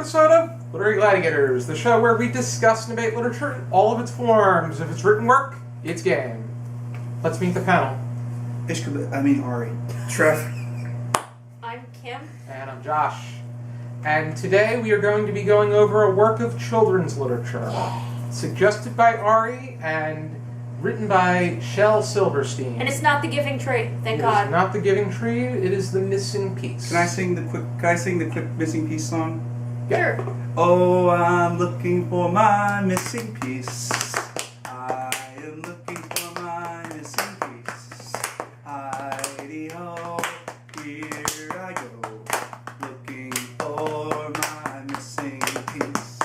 episode of Literary Gladiators, the show where we discuss and debate literature in all of its forms. If it's written work, it's game. Let's meet the panel. Ari. Trevor. I'm Kim. And I'm Josh. And today we are going to be going over a work of children's literature, suggested by Ari and written by Shel Silverstein. And it's not The Giving Tree, thank It God. is not The Giving Tree, it is The Missing Piece. Can I sing the quick Missing Piece song? Yeah. Sure. Oh, I'm looking for my missing piece. I am looking for my missing piece. Hi-de-ho, here I go, looking for my missing piece.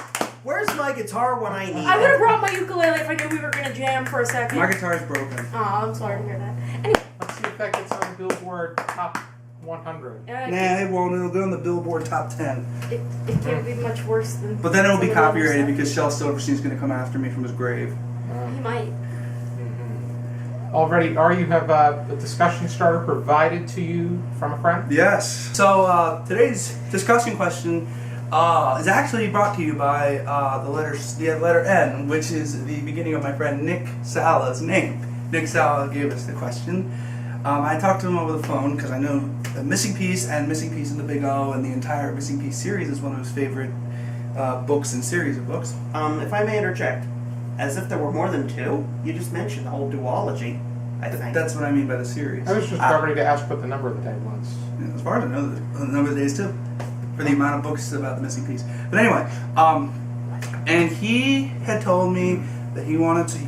Where's my guitar when I need I would have it? brought my ukulele if I knew we were going to jam for a second. My guitar's broken. Oh, I'm sorry to hear that. Anyway. Let's see if that gets on the Billboard Top 100. Nah, it won't. It'll go in the Billboard Top 10. It can't be much worse than... But then it'll be some of the other copyrighted stuff. because Shel Silverstein's going to come after me from his grave. He might. Already, Ari, you have a discussion starter provided to you from a friend? Yes. So today's discussion question is actually brought to you by the letter N, which is the beginning of my friend Nick Sala's name. Nick Sala gave us the question. I talked to him over the phone because I know the Missing Piece and Missing Piece in the Big O and the entire Missing Piece series is one of his favorite books and series of books. If I may interject, as if there were more than two, you just mentioned the whole duology, I think. That's what I mean by the series. I was just about ready to ask what the number of the day was. Yeah, as far as I know, the number of days too, for the amount of books about the Missing Piece. But anyway, and he had told me that he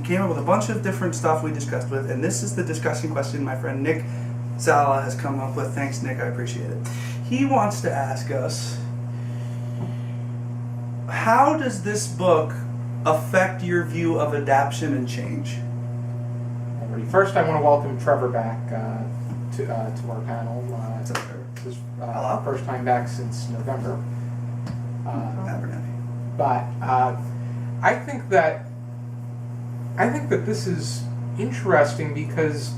came up with a bunch of different stuff we discussed with, and this is the discussion question my friend Nick Sala has come up with. Thanks, Nick, I appreciate it. He wants to ask us, how does this book affect your view of adaptation and change? Alrighty. First, I want to welcome Trevor back to our panel. What's up, Trevor? This is Hello. first time back since November. Abernathy. But I think that this is interesting because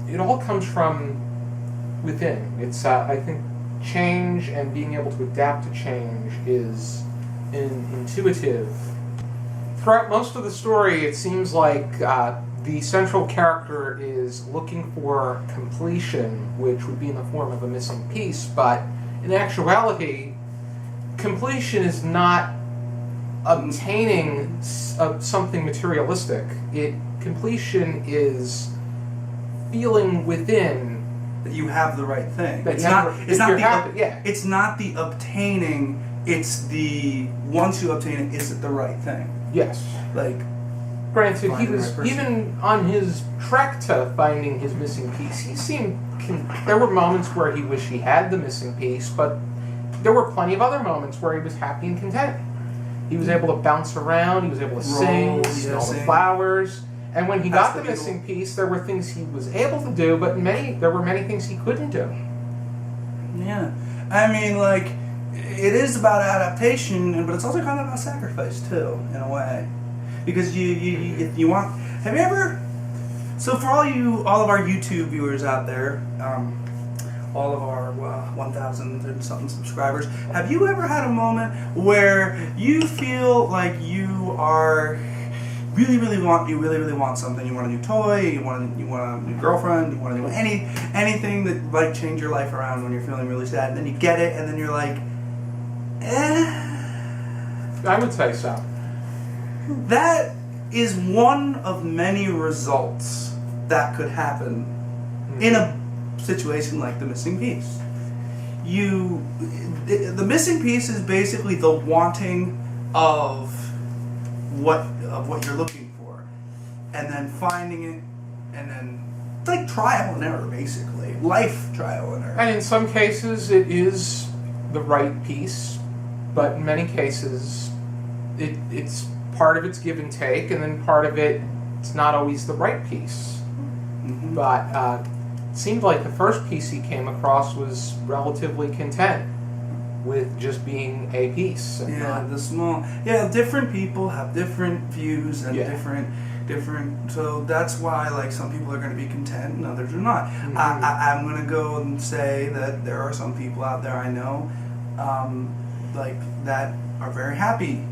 it all comes from within. It's I think change and being able to adapt to change is intuitive. Throughout most of the story, it seems like the central character is looking for completion, which would be in the form of a missing piece, but in actuality, completion is not obtaining something materialistic. Completion is feeling within That you have the right thing. that It's you not. have- It's that not you're the. happy. Yeah. It's not the obtaining. It's the once you obtain it, is it the right thing? Yes. Like, Granted, he Finding the was right person. even on his trek to finding his missing piece. He seemed. There were moments where he wished he had the missing piece, but there were plenty of other moments where he was happy and content. He was able to bounce around. He was able to sing, smell the sing. flowers. And when he That's got the the missing piece, there were things he was able to do, but there were many things he couldn't do. yeah. I mean, like, it is about adaptation, but it's also kind of about sacrifice too, in a way, because if you want. Have you ever? So for all of our YouTube viewers out there, all of our 1,000 and something subscribers, have you ever had a moment where you feel like you are really want something? You want a new toy, you want a new girlfriend, you want to do anything that might change your life around when you're feeling really sad, and then you get it, and then you're like, I would say so. That is one of many results that could happen in a situation like the missing piece. The missing piece is basically the wanting of what you're looking for, and then finding it, and then it's like trial and error, basically life trial and error. And in some cases, it is the right piece, but in many cases, it's part of it's give and take, and then part of it's not always the right piece. Mm-hmm. But it seemed like the first piece he came across was relatively content with just being a piece. And different people have different views and different. So that's why, like, some people are going to be content and others are not. Mm-hmm. I'm going to go and say that there are some people out there I know, like that are very happy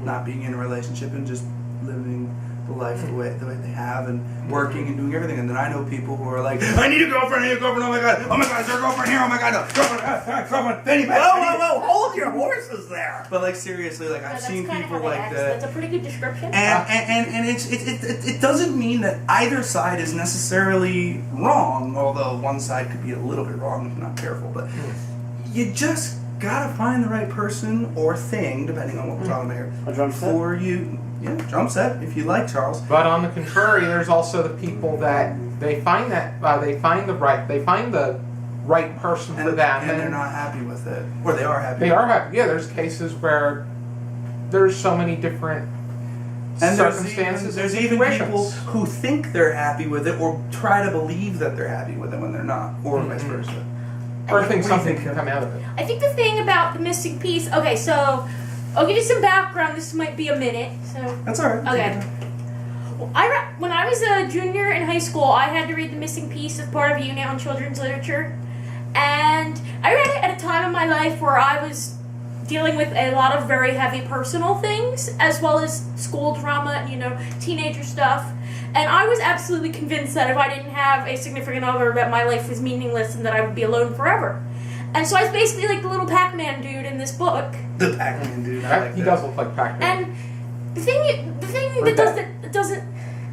not being in a relationship and just living the life the way they have and working and doing everything. And then I know people who are like, I need a girlfriend, oh my god, is there a girlfriend here? Oh my god, no, girlfriend, fanny pack. Whoa, hold your horses there. But like seriously, like I've seen people like that. That's a pretty good description. And it doesn't mean that either side is necessarily wrong, although one side could be a little bit wrong if you're not careful. But you just gotta find the right person or thing, depending on what we're talking about here. A drum set? For you. Yeah, drum set, if you like, Charles. But on the contrary, there's also the people that they find the right person for them, and they're not happy with it, or they are happy. They are happy. Yeah, there's cases where there's so many different circumstances. There's even people who think they're happy with it, or try to believe that they're happy with it when they're not, or vice versa. Or think something can come out of it. I think the thing about the missing piece. Okay, so I'll give you some background. This might be a minute. So That's all right. okay. Well, when I was a junior in high school, I had to read The Missing Piece as part of a unit on children's literature, and I read it at a time in my life where I was dealing with a lot of very heavy personal things, as well as school drama, teenager stuff. And I was absolutely convinced that if I didn't have a significant other, that my life was meaningless and that I would be alone forever. And so I was basically like the little Pac-Man dude in this book. The Pac-Man dude. He does look like Pac-Man. And the thing that doesn't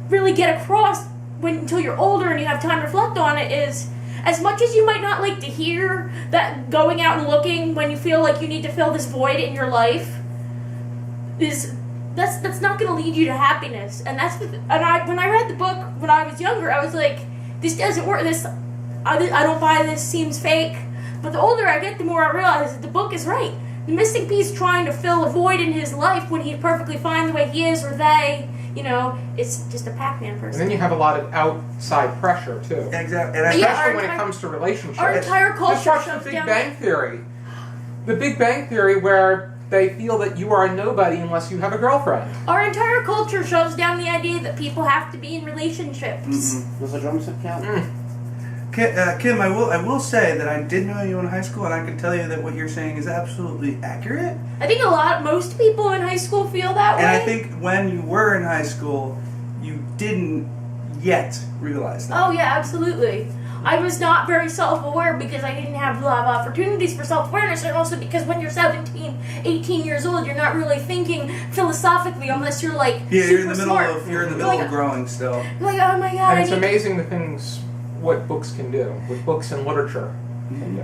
really get across until you're older and you have time to reflect on it is, as much as you might not like to hear that going out and looking when you feel like you need to fill this void in your life that's not going to lead you to happiness. And when I read the book when I was younger, I was like, this doesn't work. I don't buy this. Seems fake. But the older I get, the more I realize that the book is right. The missing piece trying to fill a void in his life when he's perfectly fine the way he is, or they, it's just a Pac-Man person. And then you have a lot of outside pressure too. Exactly. Especially when it comes to relationships. Our entire culture Just watch shoves The Big down Bang Theory. The Big Bang Theory, where they feel that you are a nobody unless you have a girlfriend. Our entire culture shoves down the idea that people have to be in relationships. Mm-hmm. Does a drum set count? Kim, I will say that I did know you in high school, and I can tell you that what you're saying is absolutely accurate. I think most people in high school feel that way. And I think when you were in high school, you didn't yet realize that. Oh yeah, absolutely. I was not very self-aware because I didn't have a lot of opportunities for self-awareness, and also because when you're 17, 18 years old, you're not really thinking philosophically unless you're like you're super in the smart. middle of growing still. You're like, oh my god. And it's amazing the things what books can do with books and literature.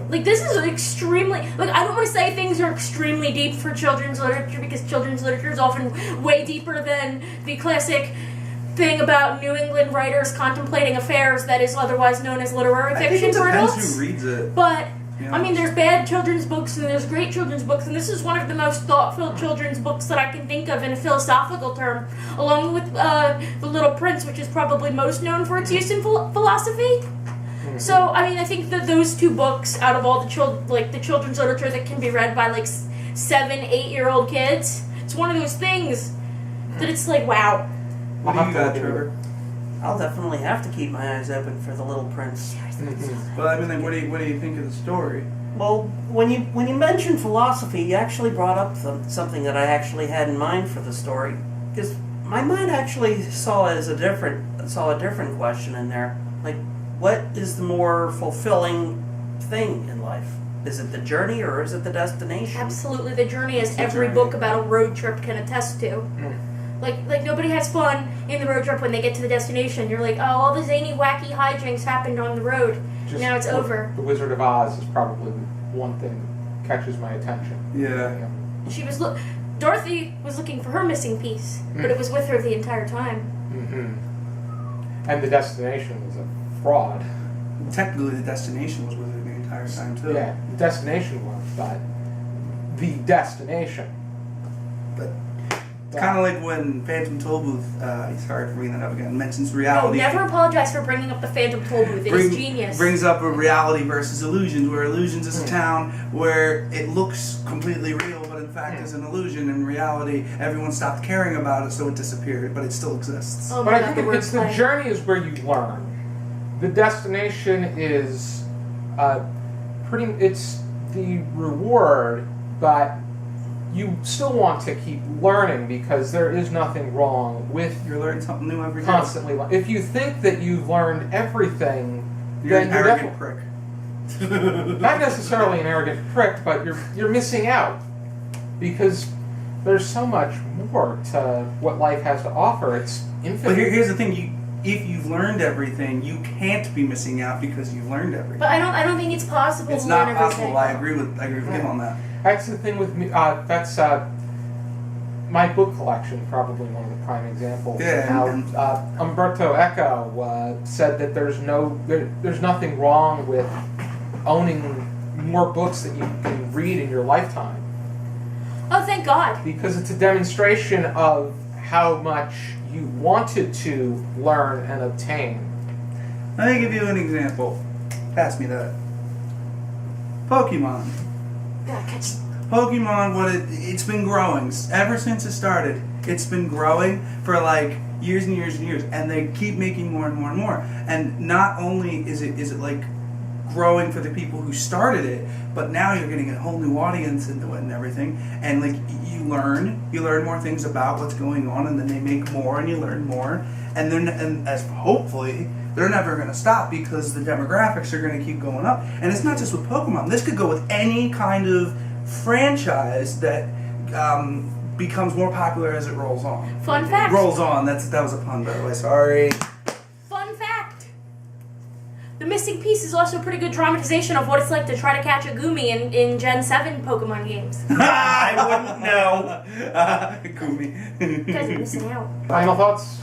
Like, this is extremely... Like, I don't want to say things are extremely deep for children's literature, because children's literature is often way deeper than the classic thing about New England writers contemplating affairs that is otherwise known as literary fiction for adults. I think it depends who reads it. But, I mean, there's bad children's books and there's great children's books, and this is one of the most thoughtful children's books that I can think of in a philosophical term, along with The Little Prince, which is probably most known for its use in philosophy. So, I mean, I think that those two books, out of all the children's literature that can be read by 7, 8-year-old kids, it's one of those things that it's like, wow. What do you got, Trevor? I'll definitely have to keep my eyes open for The Little Prince. Well, I mean, what do you think of the story? Well, when you mentioned philosophy, you actually brought up something that I actually had in mind for the story, because my mind actually saw a different question in there. Like, what is the more fulfilling thing in life? Is it the journey or is it the destination? Absolutely, the journey, as every book about a road trip can attest to. Like nobody has fun in the road trip when they get to the destination. You're like, oh, all the zany, wacky hijinks happened on the road. Now it's over. The Wizard of Oz is probably one thing that catches my attention. Yeah. Dorothy was looking for her missing piece, but it was with her the entire time. And the destination was a fraud. Technically, the destination was with her the entire time, too. Yeah, the destination was, but the destination. But it's kind of like when Phantom Tollbooth, sorry for bringing that up again, mentions reality. No, never apologize for bringing up the Phantom Tollbooth. It is genius. Brings up a reality versus illusions, where illusions is a town where it looks completely real, but in fact is an illusion. In reality, everyone stopped caring about it, so it disappeared, but it still exists. Oh but my I God, think it's the journey is where you learn. The destination is it's the reward, but you still want to keep learning because there is nothing wrong with You're learning something new every day. constantly. If you think that you've learned everything, You're then an you're arrogant definitely prick. not necessarily an arrogant prick, but you're missing out because there's so much more to what life has to offer. It's infinite. But here's the thing: if you've learned everything, you can't be missing out because you've learned everything. But I don't think it's possible It's to not learn possible. everything. I agree with him on that. That's the thing with me. That's my book collection, probably one of the prime examples. Yeah, How and- Umberto Eco said that there's nothing wrong with owning more books that you can read in your lifetime Oh, thank God. because it's a demonstration of how much you wanted to learn and obtain. Let me give you an example. Pass me that. Pokemon. Yeah, catch. Pokemon, it's been growing ever since it started. It's been growing for like years and years and years, and they keep making more and more and more. And not only is it like growing for the people who started it, but now you're getting a whole new audience into it and everything. And like you learn more things about what's going on, and then they make more, and you learn more. And then as hopefully they're never going to stop because the demographics are going to keep going up. And it's not just with Pokemon. This could go with any kind of franchise that becomes more popular as it rolls on. Fun fact. Rolls on. That was a pun, by the way. Sorry. Fun fact. The missing piece is also a pretty good dramatization of what it's like to try to catch a Gumi in Gen 7 Pokemon games. I wouldn't know. Gumi. You guys are missing out. Final thoughts?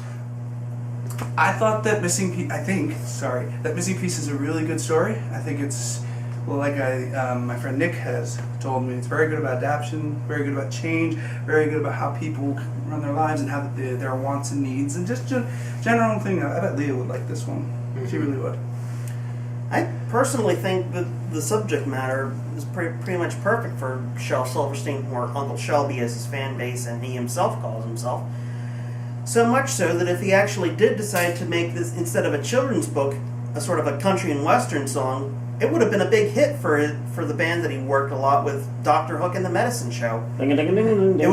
I thought that Missing Piece. That Missing Piece is a really good story. I think it's like my friend Nick has told me. It's very good about adaptation, very good about change, very good about how people run their lives and how their wants and needs, and just general thing. I bet Leah would like this one. Mm-hmm. She really would. I personally think that the subject matter is pretty much perfect for Shel Silverstein, or Uncle Shelby as his fan base and he himself calls himself. So much so that if he actually did decide to make this, instead of a children's book, a sort of a country and western song, it would have been a big hit for the band that he worked a lot with, Dr. Hook and the Medicine Show. It would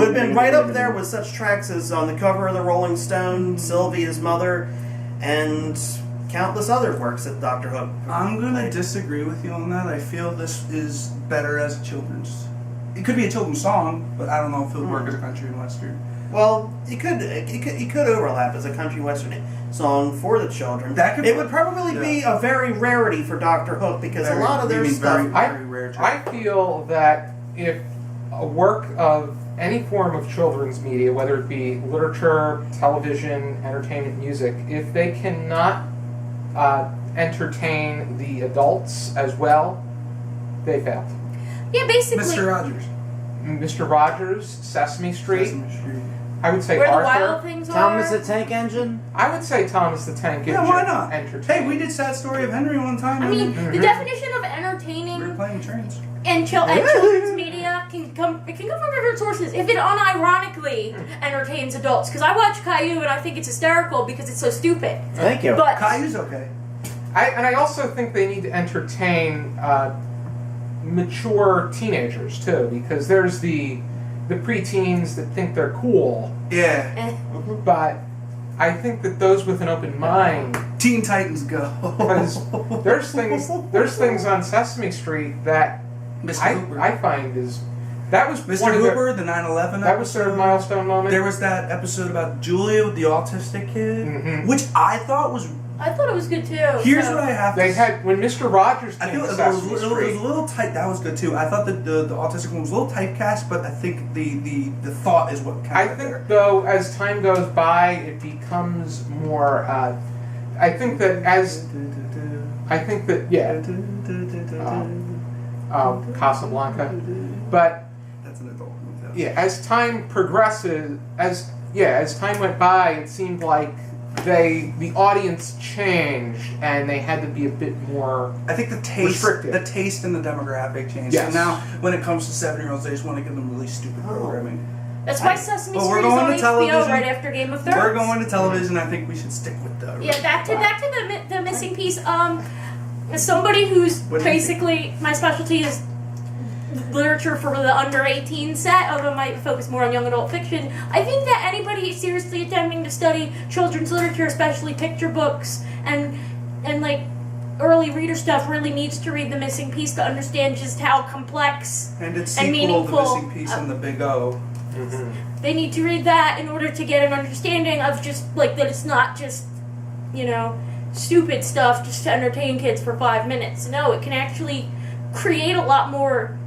have been right up there with such tracks as On the Cover of the Rolling Stone, Sylvia's Mother, and countless other works that Dr. Hook. I'm gonna disagree with you on that. I feel this is better as a children's. It could be a children's song, but I don't know if it would work as a country and western. Well, it could overlap as a country western song for the children. It would probably be a very rarity for Dr. Hook because a lot of their stuff. Very rare. I feel that if a work of any form of children's media, whether it be literature, television, entertainment, music, if they cannot entertain the adults as well, they failed. Yeah, basically. Mr. Rogers. Mr. Rogers, Sesame Street. Sesame Street. I would say Where the Arthur. wild things Thomas are. the Tank Engine? I would say Thomas the Tank Engine. Yeah, why not? Entertaining. Hey, we did Sad Story of Henry one time. I mean, Mhm. the definition of we were entertaining playing trains. and children's media can come from different sources. If it unironically entertains adults, because I watch Caillou and I think it's hysterical because it's so stupid. Thank you. But Caillou's okay. I also think they need to entertain mature teenagers too, because there's the preteens that think they're cool, Yeah. eh, but I think that those with an open mind, Teen Titans Go. because there's things on Sesame Street that Mr. Hooper. I find that was Mr. one of Hooper, the 9/11 that was their milestone moment. There was that episode about Julia with the autistic kid, Mhm. which I thought was. I thought it was good too. Here's so. what I have to They say. had when Mr. Rogers I came feel to it was, Sesame it was Street. a little tight. That was good too. I thought that the autistic one was a little typecast, but I think the thought is what I counted think there. though, as time goes by, it becomes more. I think that Casablanca, but That's an adult movie. yeah, as time progresses, as time went by, it seemed like the audience changed and they had to be a bit more. I think the Restricted. taste and the demographic changed. Yes. So now, when it comes to 7-year-olds, they just want to give them really stupid programming. That's why Sesame Well, we're Street is going on to HBO television. right after Game of Thrones. We're going to television. I think we should stick with the. Yeah, back to the missing piece. As somebody who's What do you basically my specialty is literature for the under 18 set, although it might focus more on young adult fiction. I think that anybody seriously attempting to study children's literature, especially picture books and like early reader stuff, really needs to read The Missing Piece to understand just how complex And its and sequel, The meaningful. Missing Piece and the Big O. They need to read that in order to get an understanding of just like that it's not just, you know, stupid stuff just to entertain kids for 5 minutes. No, it can actually create a lot more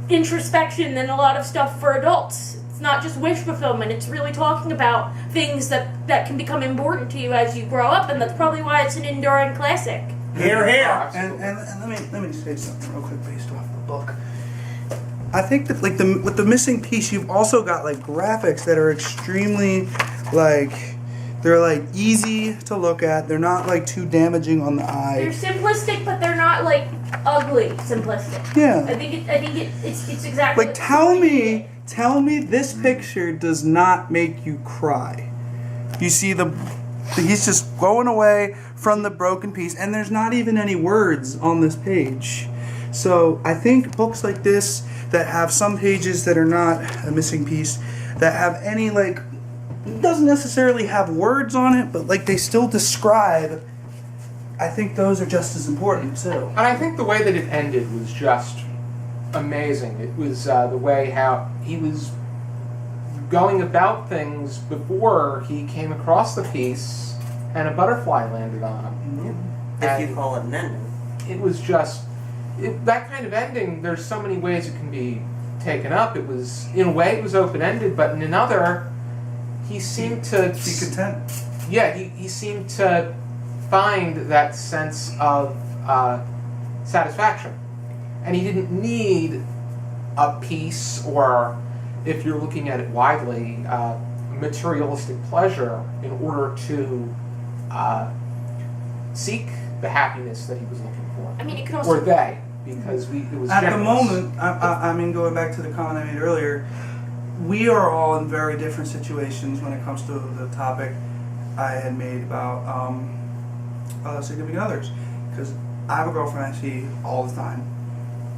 introspection than a lot of stuff for adults. It's not just wish fulfillment. It's really talking about things that can become important to you as you grow up, and that's probably why it's an enduring classic. Here, here. And let me say something real quick based off the book. I think that like with the Missing Piece, you've also got like graphics that are extremely like they're like easy to look at. They're not like too damaging on the They're eye. simplistic, but they're not like ugly simplistic. Yeah. I think it's exactly Like tell me this picture does not make you cry. You see he's just going away from the broken piece, and there's not even any words on this page. So I think books like this that have some pages that are not a missing piece, that have any like, doesn't necessarily have words on it, but like they still describe, I think those are just as important too. And I think the way that it ended was just amazing. It was the way how he was going about things before he came across the piece and a butterfly landed on him. If you call it an ending. It was just that kind of ending. There's so many ways it can be taken up. It was, in a way, it was open-ended, but in another, he seemed to Be content. Yeah, he seemed to find that sense of satisfaction, and he didn't need a piece, or, if you're looking at it widely, materialistic pleasure in order to seek the happiness that he was looking for. I mean, it can also. Or they, because it was At generous. the moment, I mean, going back to the comment I made earlier, we are all in very different situations when it comes to the topic I had made about significant others. Because I have a girlfriend I see all the time.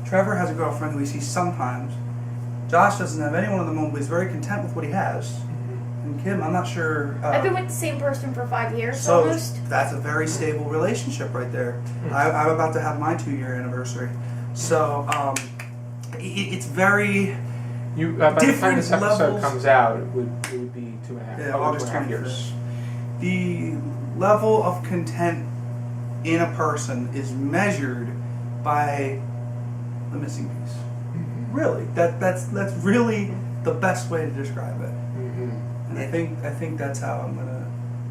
Trevor has a girlfriend who he sees sometimes. Josh doesn't have anyone at the moment, but he's very content with what he has. And Kim, I'm not sure. I've been with the same person for 5 years So almost. that's a very stable relationship right there. I'm about to have my 2-year anniversary. So it's very By the time different this episode levels. comes out, it would be 2.5 Yeah, August 2.5 years. the level of content in a person is measured by the missing piece. Really, that's really the best way to describe it. And I think that's how I'm gonna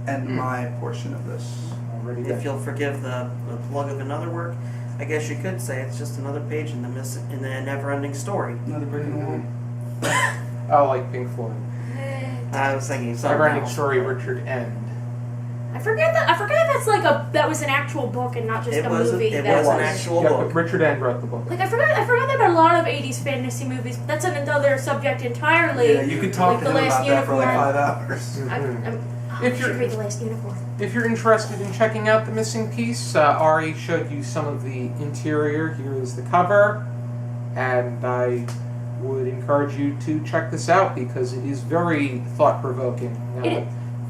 end my portion of this. Already If done. you'll forgive the plug of another work, I guess you could say it's just another page in the never-ending story. Another brick in the wall. Oh, like Pink Floyd. I was thinking something Never-ending else. story, Richard End. I forget that's like that was an actual book and not just It a was movie. it that was an actual Yeah, book. but Richard End wrote the book. Like I forgot that about a lot of 80s fantasy movies, but that's another subject entirely. Yeah, you could talk Like to The him Last about that for like Unicorn. 5 hours. I If should you're- read The Last Unicorn. If you're interested in checking out The Missing Piece, Ari showed you some of the interior. Here is the cover, and I would encourage you to check this out because it is very thought-provoking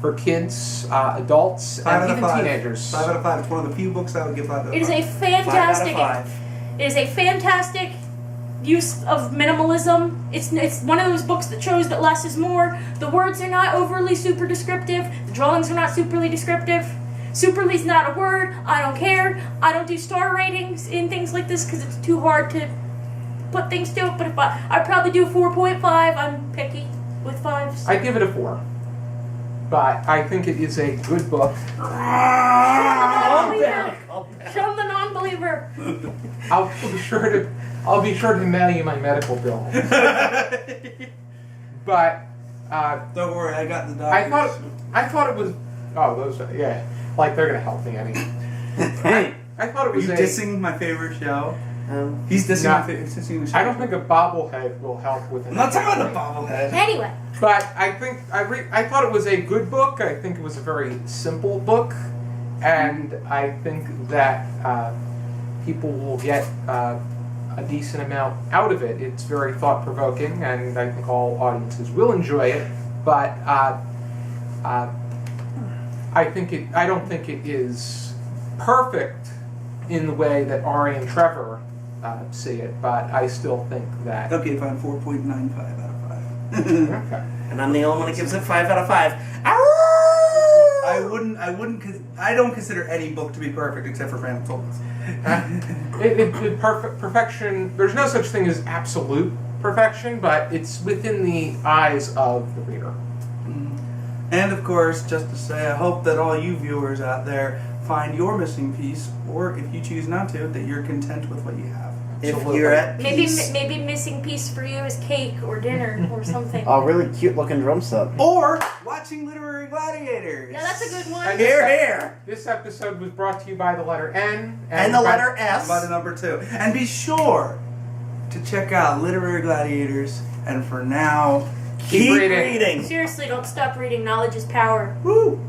for kids, adults, 5 and out of even 5. teenagers. 5 out of 5. It's one of the few books I would give 5 out of 5. It is a 5 out of fantastic. 5. It is a fantastic use of minimalism. It's one of those books that shows that less is more. The words are not overly super descriptive. The drawings are not superly descriptive. Superly's not a word. I don't care. I don't do star ratings in things like this because it's too hard to put things to it. But if I'd probably do 4.5. I'm picky with 5s. I give it a 4, but I think it is a good book. Show him the non-believer. I'll be sure to mail you my medical bill. But Don't worry, I got the doctors. I thought it was. Oh, those. Yeah, like they're gonna help me anyway. I thought it Are was you a. dissing my favorite show? Um, He's dissing No. my dissing the show. I don't think a bobblehead will help with it. I'm not talking about the bobblehead. Anyway, But I think I thought it was a good book. I think it was a very simple book, and I think that people will get a decent amount out of it. It's very thought-provoking, and I think all audiences will enjoy it. But I don't think it is perfect in the way that Ari and Trevor see it. But I still think that. Okay, fine. 4.95 out of 5. Okay. And I'm the only one that gives it 5 out of 5. I don't consider any book to be perfect except for Phantom Souls. Perfection. There's no such thing as absolute perfection, but it's within the eyes of the reader. And of course, just to say, I hope that all you viewers out there find your missing piece, or if you choose not to, that you're content with what you have. If Absolutely. you're at peace. Maybe missing piece for you is cake or dinner or something. A really cute looking drum set. Or watching Literary Gladiators. Yeah, that's a good one. And Here, here. This episode was brought to you by the letter N And the by- letter S. By the number 2. And be sure to check out Literary Gladiators. And for now, Keep Keep reading. reading. Seriously, don't stop reading. Knowledge is power. woo!